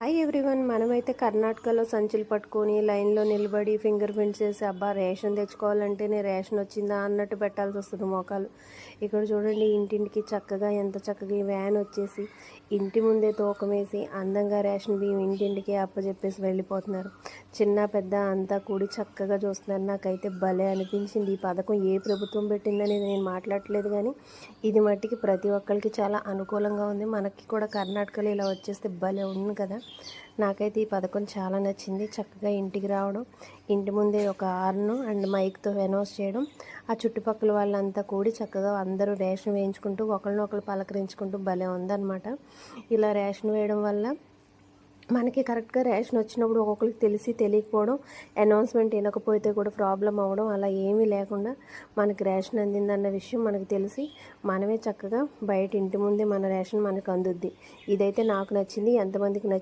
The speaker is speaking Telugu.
హాయ్ ఎవ్రీవన్, మనమైతే కర్ణాటకలో సంచులు పట్టుకొని లైన్లో నిలబడి ఫింగర్ ప్రింట్స్ చేసి అబ్బా రేషన్ తెచ్చుకోవాలంటేనే రేషన్ వచ్చిందా అన్నట్టు పెట్టాల్సి వస్తుంది మోకాలు. ఇక్కడ చూడండి, ఇంటింటికి చక్కగా ఎంత చక్కగా ఈ వ్యాన్ వచ్చేసి ఇంటి ముందే తూకమేసి అందంగా రేషన్ బియ్యం ఇంటింటికి అప్పచెప్పేసి వెళ్ళిపోతున్నారు. చిన్న పెద్ద అంతా కూడి చక్కగా చూస్తున్నారు. నాకైతే భలే అనిపించింది. ఈ పథకం ఏ ప్రభుత్వం పెట్టిందని నేను మాట్లాడట్లేదు, కానీ ఇది మట్టికి ప్రతి ఒక్కరికి చాలా అనుకూలంగా ఉంది. మనకి కూడా కర్ణాటకలో ఇలా వచ్చేస్తే భలే ఉంది కదా. నాకైతే ఈ పథకం చాలా నచ్చింది. చక్కగా ఇంటికి రావడం, ఇంటి ముందే ఒక హార్న్ అండ్ మైక్తో అనౌన్స్ చేయడం, ఆ చుట్టుపక్కల వాళ్ళంతా కూడి చక్కగా అందరూ రేషన్ వేయించుకుంటూ ఒకరినొకరు పలకరించుకుంటూ భలే ఉందన్నమాట. ఇలా రేషన్ వేయడం వల్ల మనకి కరెక్ట్గా రేషన్ వచ్చినప్పుడు ఒక్కొక్కరికి తెలిసి తెలియకపోవడం, అనౌన్స్మెంట్ వినకపోతే కూడా ప్రాబ్లం అవ్వడం, అలా ఏమీ లేకుండా మనకి రేషన్ అందిందన్న విషయం మనకు తెలిసి మనమే చక్కగా బయట ఇంటి ముందే మన రేషన్ మనకు అందుద్ది. ఇదైతే నాకు నచ్చింది. ఎంతమందికి నచ్చింది